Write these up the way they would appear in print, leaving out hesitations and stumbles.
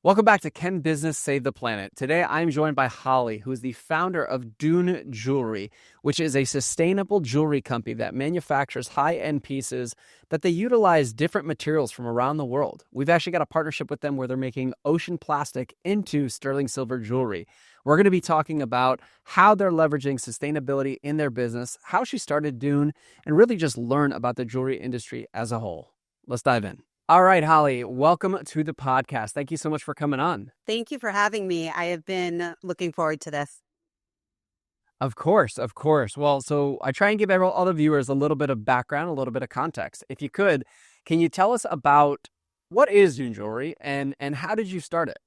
Welcome back to Can Business Save the Planet? Today, I'm joined by Holly, who is the founder of Dune Jewelry, which is a sustainable jewelry company that manufactures high-end pieces that they utilize different materials from around the world. We've actually got a partnership with them where they're making ocean plastic into sterling silver jewelry. We're going to be talking about how they're leveraging sustainability in their business, how she started Dune, and really just learn about the jewelry industry as a whole. Let's dive in. All right, Holly, welcome to the podcast. Thank you so much for coming on. Thank you for having me. I have been looking forward to this. Of course, of course. Well, so I try and give all the viewers a little bit of background, a little bit of context. If you could, can you tell us about what is Dune Jewelry and how did you start it?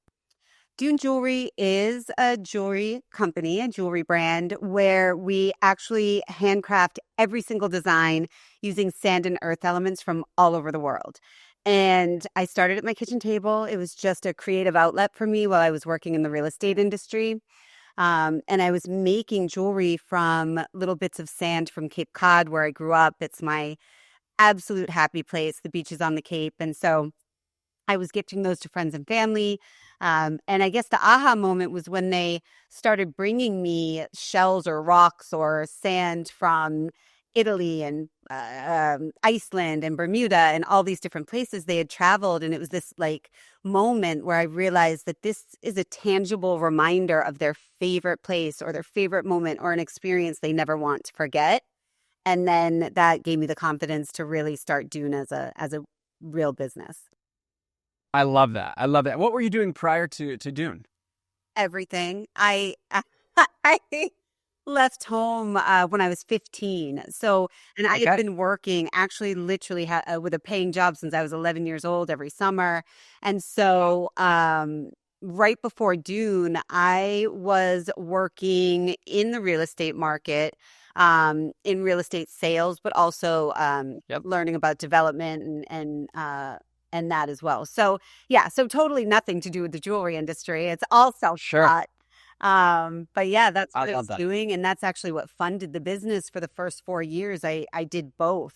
Dune Jewelry is a jewelry company, a jewelry brand where we actually handcraft every single design using sand and earth elements from all over the world. And I started at my kitchen table. It was just a creative outlet for me while I was working in the real estate industry. And I was making jewelry from little bits of sand from Cape Cod, where I grew up. It's my absolute happy place. The beach is on the Cape. And so I was gifting those to friends and family. And I guess the aha moment was when they started bringing me shells or rocks or sand from Italy and Iceland and Bermuda and all these different places they had traveled. And it was this moment where I realized that this is a tangible reminder of their favorite place or their favorite moment or an experience they never want to forget. And then that gave me the confidence to really start Dune as a real business. I love that. I love that. What were you doing prior to Dune? Everything. I left home when I was 15. And I had been working actually literally with a paying job since I was 11 years old every summer. And so right before Dune, I was working in the real estate market, in real estate sales, but also learning about development and that as well. So totally nothing to do with the jewelry industry. It's all self-taught. Sure. But yeah, that's what I was doing. And that's actually what funded the business for the first 4 years. I did both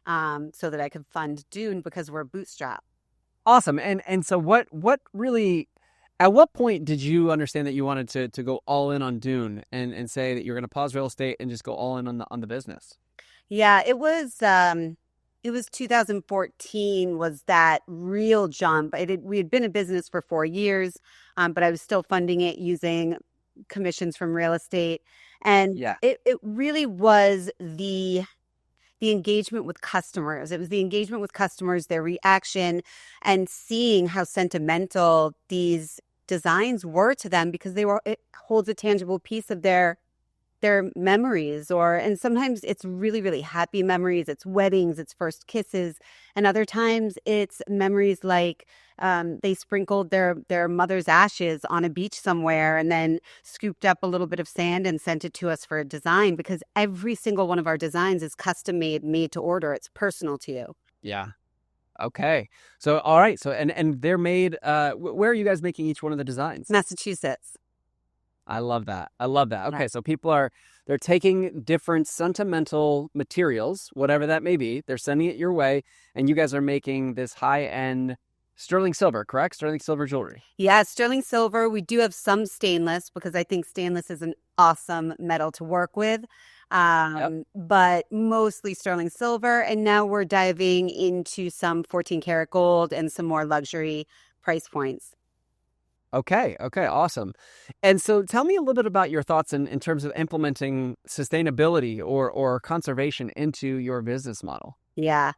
so that I could fund Dune because we're bootstrapped. Awesome. And so what really, at what point did you understand that you wanted to go all in on Dune and say that you're going to pause real estate and just go all in on the business? Yeah, it was 2014 was that real jump. We had been in business for 4 years, but I was still funding it using commissions from real estate. And it really was the engagement with customers. It was the engagement with customers, their reaction, and seeing how sentimental these designs were to them because it holds a tangible piece of their memories, and sometimes it's really, really happy memories. It's weddings, it's first kisses. And other times it's memories like they sprinkled their mother's ashes on a beach somewhere and then scooped up a little bit of sand and sent it to us for a design because every single one of our designs is custom made to order. It's personal to you. Yeah. Okay. So, all right. So, and they're made, where are you guys making each one of the designs? Massachusetts. I love that. Okay, so they're taking different sentimental materials, whatever that may be. They're sending it your way, and you guys are making this high-end sterling silver, correct? Sterling silver jewelry. Yeah, sterling silver. We do have some stainless because I think stainless is an awesome metal to work with, but mostly sterling silver. And now we're diving into some 14 karat gold and some more luxury price points. Okay, awesome. And so tell me a little bit about your thoughts in terms of implementing sustainability or conservation into your business model. Yeah,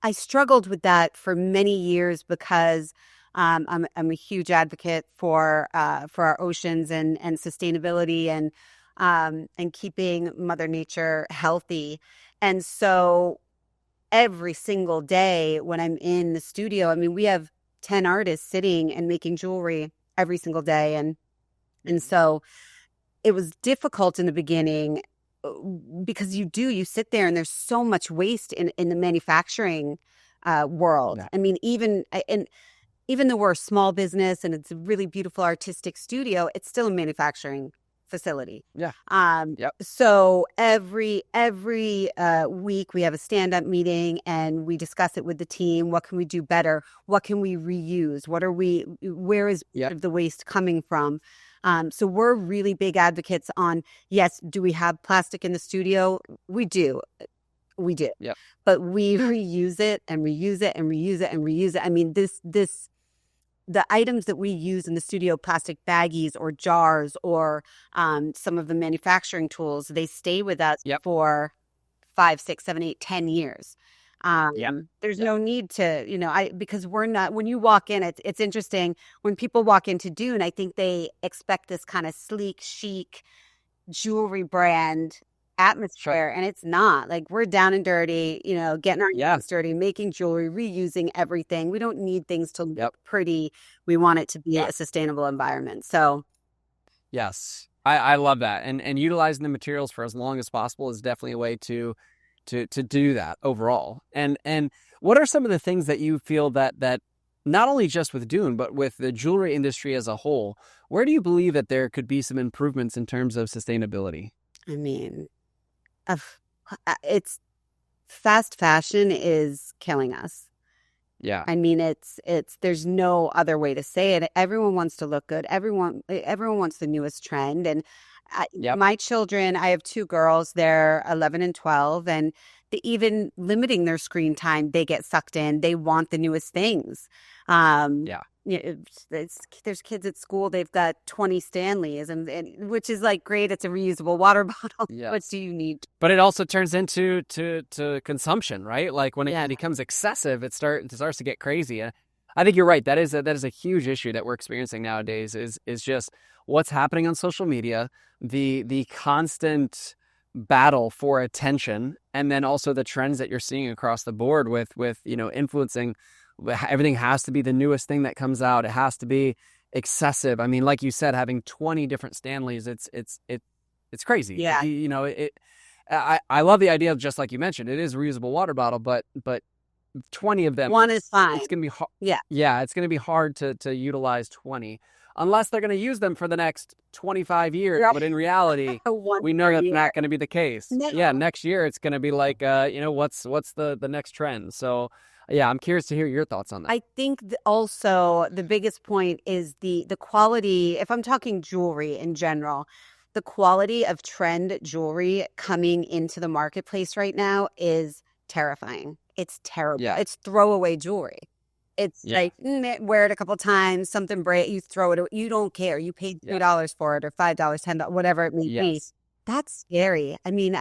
I struggled with that for many years because I'm a huge advocate for our oceans and sustainability and keeping Mother Nature healthy. And so every single day when I'm in the studio, I mean, we have 10 artists sitting and making jewelry every single day. And so it was difficult in the beginning because you sit there and there's so much waste in the manufacturing world. Yeah. I mean, even though we're a small business and it's a really beautiful artistic studio, it's still a manufacturing facility. Yeah. Yep. So every week we have a stand-up meeting and we discuss it with the team. What can we do better? What can we reuse? Where is Yep. the waste coming from? So we're really big advocates on, yes, do we have plastic in the studio? We do. We do. Yep. But we reuse it and reuse it and reuse it and reuse it. I mean, the items that we use in the studio, plastic baggies or jars or some of the manufacturing tools, they stay with us Yep. for 5, 6, 7, 8, 10 years. Yep. There's no need to, because we're not, when you walk in, it's interesting. When people walk into Dune, I think they expect this kind of sleek, chic jewelry brand atmosphere, and it's not. Like, we're down and dirty, getting our hands dirty, making jewelry, reusing everything. We don't need things to look pretty. We want it to be a sustainable environment. So yes, I love that. And utilizing the materials for as long as possible is definitely a way to do that overall. And what are some of the things that you feel that not only just with Dune, but with the jewelry industry as a whole, where do you believe that there could be some improvements in terms of sustainability? I mean, it's fast fashion is killing us. Yeah. I mean, it's there's no other way to say it. Everyone wants to look good. Everyone wants the newest trend. And my children, I have 2 girls, they're 11 and 12, and even limiting their screen time, they get sucked in. They want the newest things. There's kids at school, they've got 20 Stanleys, and which is like great. It's a reusable water bottle. Yes. What do you need? But it also turns into to consumption, right? Like when it becomes excessive, it starts to get crazy. I think you're right. That is a huge issue that we're experiencing nowadays. Is just what's happening on social media, the constant battle for attention, and then also the trends that you're seeing across the board with influencing. Everything has to be the newest thing that comes out. It has to be excessive. I mean, like you said, having 20 different Stanleys, it's crazy. Yeah. I love the idea of, just like you mentioned, it is a reusable water bottle, but 20 of them, one is fine. It's gonna be hard. Yeah, it's gonna be hard to utilize 20 unless they're gonna use them for the next 25 years. Right. But in reality, we know that's not going to be the case. No. Yeah, next year it's going to be like, what's the next trend? So. Yeah, I'm curious to hear your thoughts on that. I think also the biggest point is the quality. If I'm talking jewelry in general, the quality of trend jewelry coming into the marketplace right now is terrifying. It's terrible. Yeah. It's throwaway jewelry. It's like, wear it a couple times, something break, you throw it. You don't care. You paid $2 for it or $5, $10, whatever it may be. That's scary. I mean,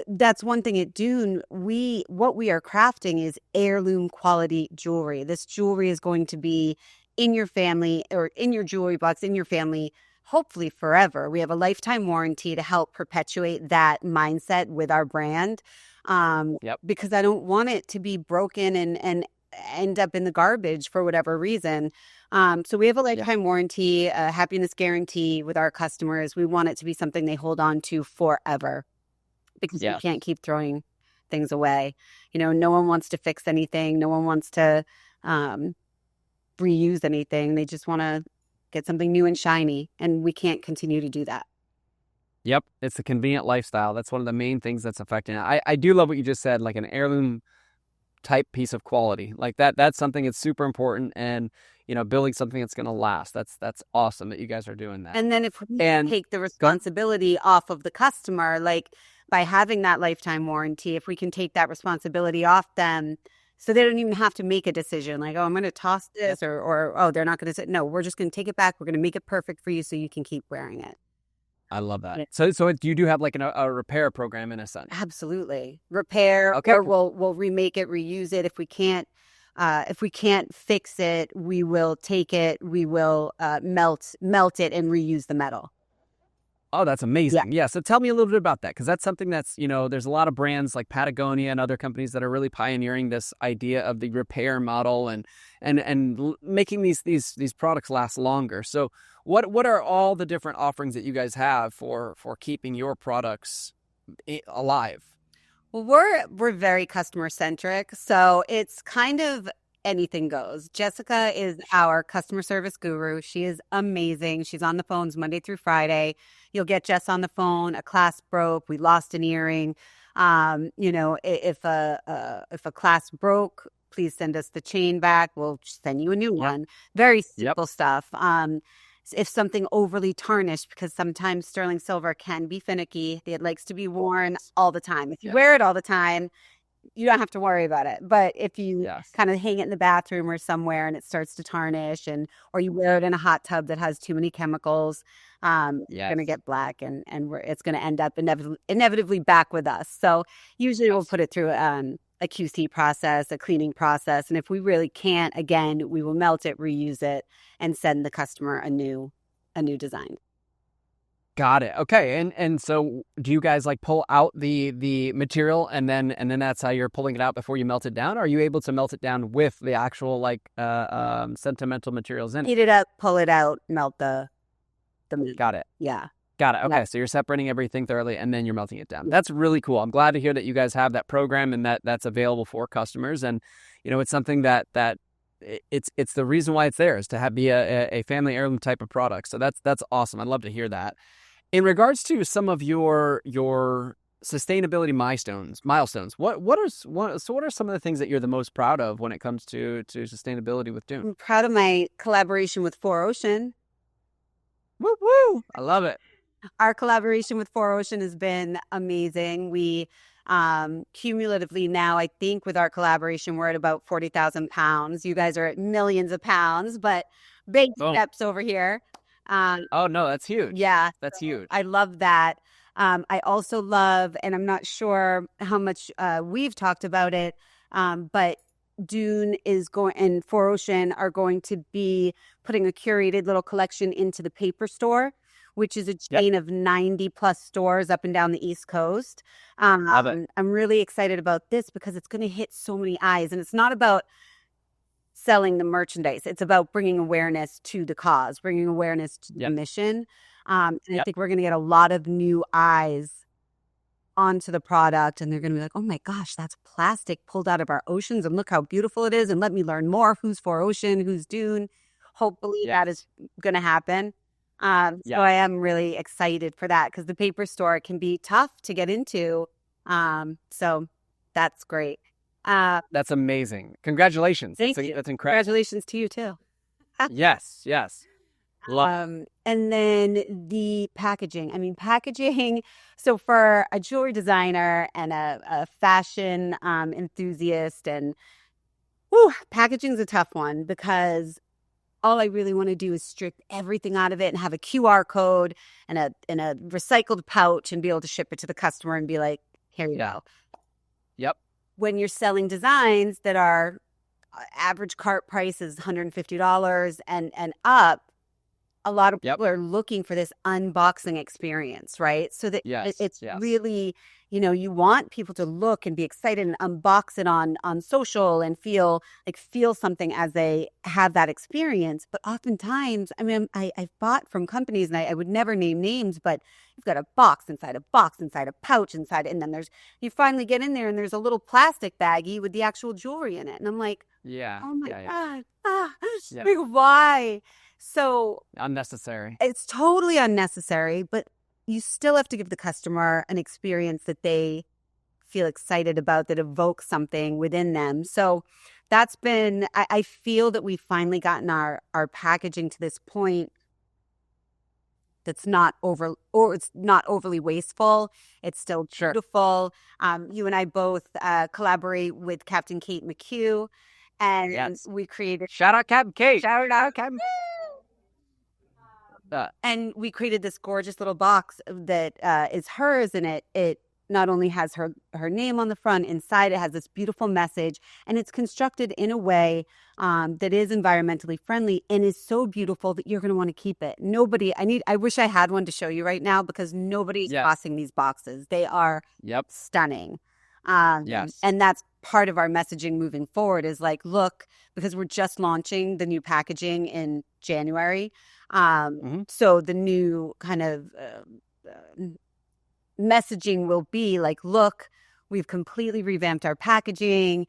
that's one thing at Dune. What we are crafting is heirloom quality jewelry. This jewelry is going to be in your family or in your jewelry box, in your family, hopefully forever. We have a lifetime warranty to help perpetuate that mindset with our brand. Because I don't want it to be broken and end up in the garbage for whatever reason. So we have a lifetime warranty, a happiness guarantee with our customers. We want it to be something they hold on to forever. Because you can't keep throwing things away. No one wants to fix anything. No one wants to reuse anything. They just want to get something new and shiny. And we can't continue to do that. Yep. It's a convenient lifestyle. That's one of the main things that's affecting it. I do love what you just said, like an heirloom type piece of quality. Like that's something that's super important. And, building something that's going to last. That's awesome that you guys are doing that. And then if we take the responsibility off of the customer, like, by having that lifetime warranty, if we can take that responsibility off them, so they don't even have to make a decision like, oh, I'm going to toss this or oh, they're not going to say, no, we're just going to take it back. We're going to make it perfect for you so you can keep wearing it. I love that. Yeah. So you do have like a repair program in a sense? Absolutely. Repair, or we'll remake it, reuse it. If we can't fix it, we will take it, we will melt it and reuse the metal. Oh, that's amazing. Yeah. So tell me a little bit about that, because that's something that's, there's a lot of brands like Patagonia and other companies that are really pioneering this idea of the repair model and making these products last longer. So what are all the different offerings that you guys have for keeping your products alive? Well, we're very customer centric. So it's kind of anything goes. Jessica is our customer service guru. She is amazing. She's on the phones Monday through Friday. You'll get Jess on the phone. A class broke. We lost an earring. If a class broke, please send us the chain back. We'll send you a new one. Very simple stuff. If something overly tarnished, because sometimes sterling silver can be finicky. It likes to be worn all the time. If you wear it all the time, you don't have to worry about it. But if you kind of hang it in the bathroom or somewhere and it starts to tarnish, or you wear it in a hot tub that has too many chemicals, it's going to get black and it's going to end up inevitably back with us. So usually we'll put it through a QC process, a cleaning process. And if we really can't, again, we will melt it, reuse it, and send the customer a new design. Got it. Okay. And so do you guys like pull out the material and then that's how you're pulling it out before you melt it down? Or are you able to melt it down with the actual sentimental materials in it? Heat it up, pull it out, melt the meat. Got it. Yeah. Got it. Okay. So you're separating everything thoroughly and then you're melting it down. That's really cool. I'm glad to hear that you guys have that program and that's available for customers. And, it's something that it's the reason why it's there is to be a family heirloom type of product. So that's awesome. I'd love to hear that. In regards to some of your sustainability milestones, what are some of the things that you're the most proud of when it comes to sustainability with Dune? I'm proud of my collaboration with 4Ocean. Woo woo! I love it. Our collaboration with 4Ocean has been amazing. We cumulatively now, I think with our collaboration, we're at about 40,000 pounds. You guys are at millions of pounds, but big steps over here. Oh no, that's huge. Yeah. That's huge. I love that. I also love, and I'm not sure how much we've talked about it, but Dune is going and 4Ocean are going to be putting a curated little collection into the paper store, which is a chain of 90 plus stores up and down the East Coast. Love it. I'm really excited about this because it's going to hit so many eyes, and it's not about selling the merchandise. It's about bringing awareness to the cause, bringing awareness to the mission. And I think we're going to get a lot of new eyes onto the product, and they're going to be like, oh my gosh, that's plastic pulled out of our oceans, and look how beautiful it is, and let me learn more. Who's 4Ocean? Who's Dune? Hopefully that is going to happen. So I am really excited for that because the paper store can be tough to get into. So that's great. That's amazing. Congratulations. Thank you. That's incredible. Congratulations to you too. Yes. And then the packaging. I mean, packaging. So for a jewelry designer and a fashion enthusiast, and packaging is a tough one because all I really want to do is strip everything out of it and have a QR code and a recycled pouch and be able to ship it to the customer and be like, here you go. Yep. When you're selling designs that are average cart price is $150 and up, a lot of people are looking for this unboxing experience, right? So that it's really, you want people to look and be excited and unbox it on social and feel something as they have that experience. But oftentimes, I mean, I've bought from companies, and I would never name names, but you've got a box, inside a pouch inside, and then you finally get in there and there's a little plastic baggie with the actual jewelry in it. And I'm like, oh my God, like, why? So unnecessary. It's totally unnecessary, but you still have to give the customer an experience that they feel excited about, that evokes something within them. So that's been, I feel that we've finally gotten our packaging to this point that's not it's not overly wasteful. It's still beautiful. You and I both collaborate with Captain Kate McHugh, and we created shout out Captain Kate. And we created this gorgeous little box that is hers, and it not only has her name on the front, inside it has this beautiful message, and it's constructed in a way that is environmentally friendly and is so beautiful that you're going to want to keep it. I wish I had one to show you right now because nobody's tossing these boxes. They are stunning. And that's part of our messaging moving forward is like, look, because we're just launching the new packaging in January. So the new kind of messaging will be like, look, We've completely revamped our packaging.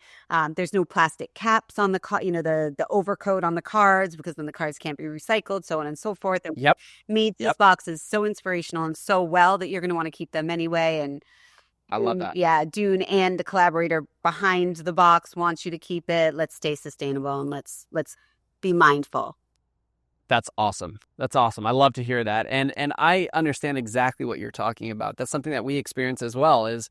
There's no plastic caps on the overcoat on the cards, because then the cards can't be recycled, so on and so forth. And Yep. made these Yep. boxes so inspirational and so well that you're going to want to keep them anyway. I love that. Yeah, Dune and the collaborator behind the box wants you to keep it. Let's stay sustainable and let's be mindful. That's awesome. That's awesome. I love to hear that. And I understand exactly what you're talking about. That's something that we experience as well is,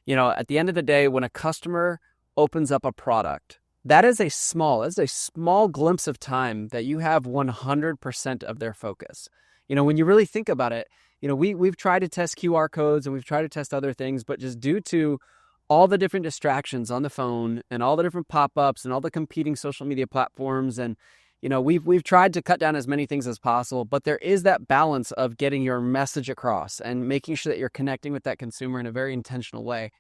at the end of the day, when a customer opens up a product, that is a small glimpse of time that you have 100% of their focus. When you really think about it, we've tried to test QR codes and we've tried to test other things, but just due to all the different distractions on the phone and all the different pop-ups and all the competing social media platforms, and we've tried to cut down as many things as possible, but there is that balance of getting your message across and making sure that you're connecting with that consumer in a very intentional way.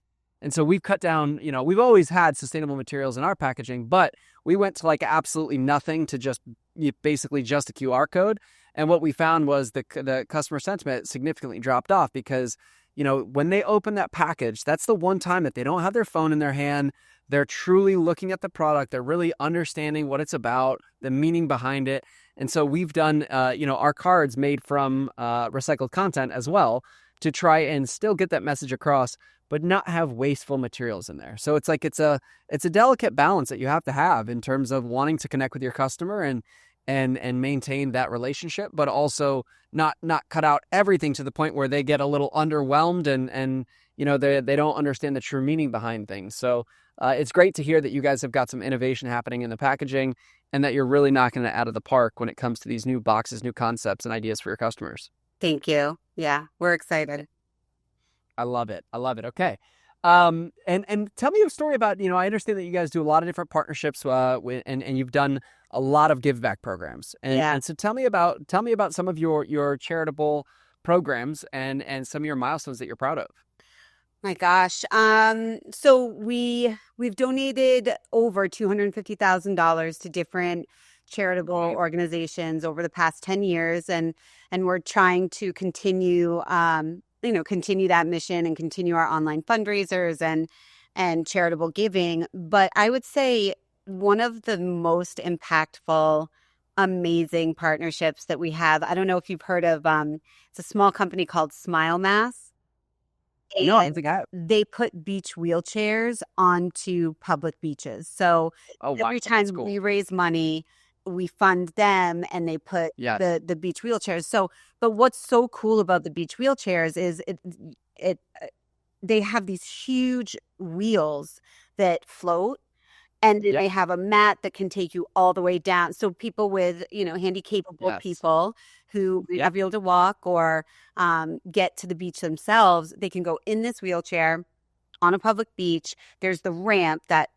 And so we've cut down, we've always had sustainable materials in our packaging, but we went to like absolutely nothing to just basically just a QR code. And what we found was the customer sentiment significantly dropped off because, when they open that package, that's the one time that they don't have their phone in their hand. They're truly looking at the product. They're really understanding what it's about, the meaning behind it. And so we've done, our cards made from recycled content as well to try and still get that message across, but not have wasteful materials in there. So it's like it's a delicate balance that you have to have in terms of wanting to connect with your customer and maintain that relationship, but also not cut out everything to the point where they get a little underwhelmed and they don't understand the true meaning behind things. So it's great to hear that you guys have got some innovation happening in the packaging and that you're really knocking it out of the park when it comes to these new boxes, new concepts, and ideas for your customers. Thank you. Yeah, we're excited. I love it. Okay. And tell me a story about, I understand that you guys do a lot of different partnerships and you've done a lot of give back programs. And so tell me about some of your charitable programs and some of your milestones that you're proud of. My gosh. So we've donated over $250,000 to different charitable organizations over the past 10 years. And we're trying to continue that mission and continue our online fundraisers and charitable giving. But I would say one of the most impactful, amazing partnerships that we have, I don't know if you've heard of, it's a small company called Smile Mass. No, I don't think I have. They put beach wheelchairs onto public beaches. So every time we raise money, we fund them and they put the beach wheelchairs. So, but what's so cool about the beach wheelchairs is they have these huge wheels that float, and they have a mat that can take you all the way down. So people with, handy-capable people who are able to walk or get to the beach themselves, they can go in this wheelchair on a public beach. There's the ramp that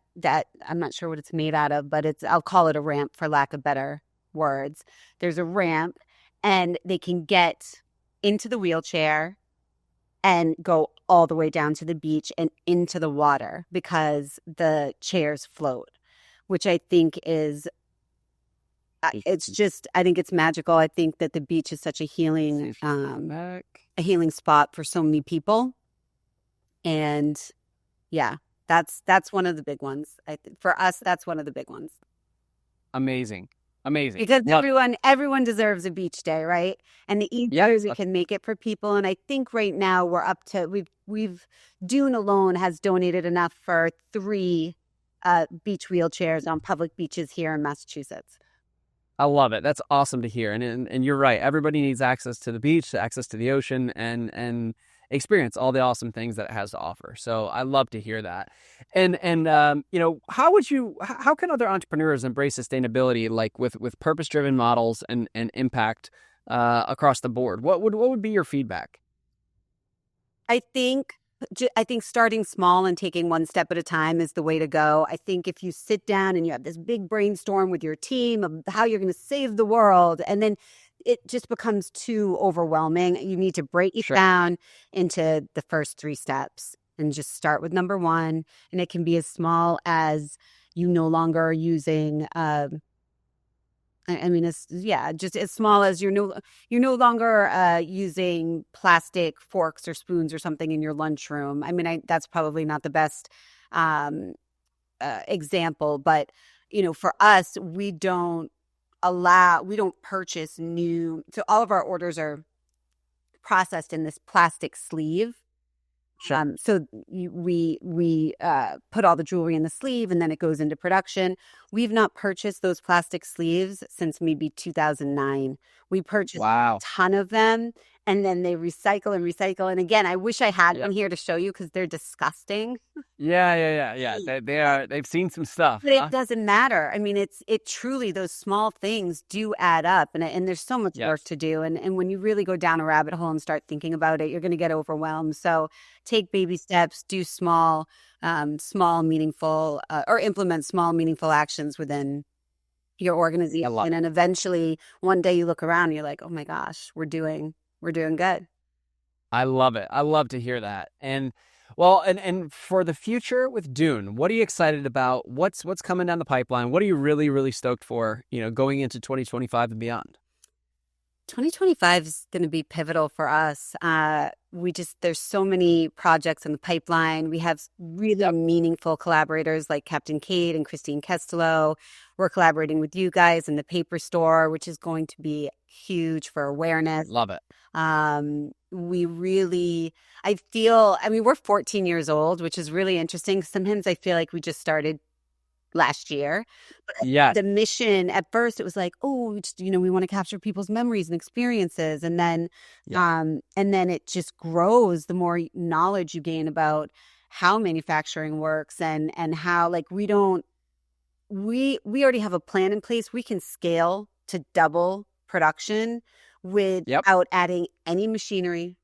I'm not sure what it's made out of, but I'll call it a ramp for lack of better words. There's a ramp and they can get into the wheelchair and go all the way down to the beach and into the water because the chairs float, which I think is, I think it's magical. I think that the beach is such a healing spot for so many people. And yeah, that's one of the big ones. For us, that's one of the big ones. Amazing. Because everyone deserves a beach day, right? And the easier we can make it for people. And I think right now we're up to we've Dune alone has donated enough for 3 beach wheelchairs on public beaches here in Massachusetts. I love it. That's awesome to hear. And you're right. Everybody needs access to the beach, access to the ocean, and experience all the awesome things that it has to offer. So I love to hear that. And how can other entrepreneurs embrace sustainability, like with purpose-driven models and impact across the board? What would be your feedback? I think starting small and taking one step at a time is the way to go. I think if you sit down and you have this big brainstorm with your team of how you're going to save the world, and then it just becomes too overwhelming, you need to break it down into the first 3 steps and just start with number 1. And it can be as small as you no longer are using a I mean, it's just as small as you're no longer using plastic forks or spoons or something in your lunchroom. I mean, that's probably not the best um, example, but for us, we don't purchase new. So all of our orders are processed in this plastic sleeve. Sure. So we put all the jewelry in the sleeve and then it goes into production. We've not purchased those plastic sleeves since maybe 2009. We purchased a Wow. ton of them and then they recycle and recycle. And again, I wish I had Yep. one here to show you because they're disgusting. Yeah. They've seen some stuff, But it huh? doesn't matter. I mean, it truly, those small things do add up and there's so much work Yes. to do. And when you really go down a rabbit hole and start thinking about it, you're going to get overwhelmed. So take baby steps, do small, meaningful, or implement small, meaningful actions within your I organization. love it. And eventually one day you look around and you're like, oh my gosh, we're doing good. I love it. I love to hear that. And well, and for the future with Dune, what are you excited about? What's coming down the pipeline? What are you really, really stoked for, going into 2025 and beyond? 2025 is going to be pivotal for us. There's so many projects in the pipeline. We have really meaningful collaborators like Captain Kate and Christine Kestelow. We're collaborating with you guys in the paper store, which is going to be huge for awareness. Love it. We're 14 years old, which is really interesting. Sometimes I feel like we just started last year. Yeah. The mission at first, it was like, we want to capture people's memories and experiences. And then, Yeah. it just grows the more knowledge you gain about how manufacturing works and how we already have a plan in place. We can scale to double production Yep. without adding any machinery.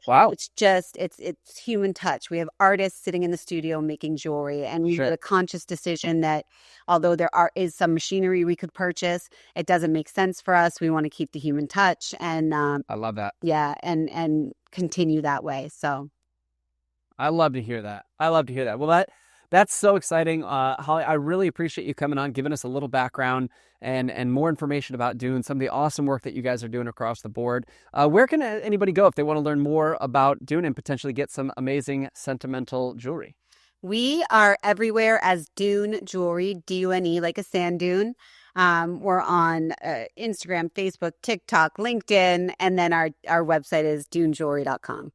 Wow. It's human touch. We have artists sitting in the studio making jewelry, and we Sure. made a conscious decision that although is some machinery we could purchase, it doesn't make sense for us. We want to keep the human touch and I love that. and continue that way. So I love to hear that. Well, that's so exciting. Holly, I really appreciate you coming on, giving us a little background and more information about Dune, some of the awesome work that you guys are doing across the board. Where can anybody go if they want to learn more about Dune and potentially get some amazing sentimental jewelry? we are everywhere as Dune Jewelry, Dune, like a sand dune. We're on Instagram, Facebook, TikTok, LinkedIn, and then our website is dunejewelry.com.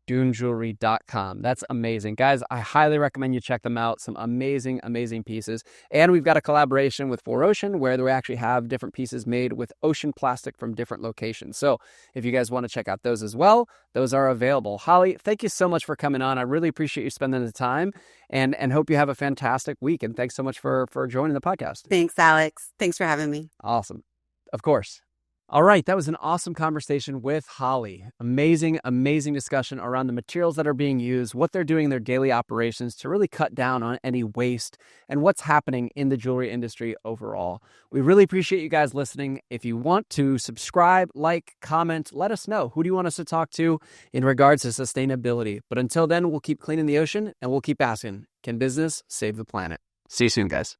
DuneJewelry.com. That's amazing. Guys, I highly recommend you check them out. Some amazing, amazing pieces. And we've got a collaboration with 4Ocean where we actually have different pieces made with ocean plastic from different locations. So if you guys want to check out those as well, those are available. Holly, thank you so much for coming on. I really appreciate you spending the time and hope you have a fantastic week. And thanks so much for joining the podcast. Thanks, Alex. Thanks for having me. Awesome. Of course. All right, that was an awesome conversation with Holly. Amazing, amazing discussion around the materials that are being used, what they're doing in their daily operations to really cut down on any waste, and what's happening in the jewelry industry overall. We really appreciate you guys listening. If you want to subscribe, like, comment, let us know. Who do you want us to talk to in regards to sustainability? But until then, we'll keep cleaning the ocean and we'll keep asking, can business save the planet? See you soon, guys.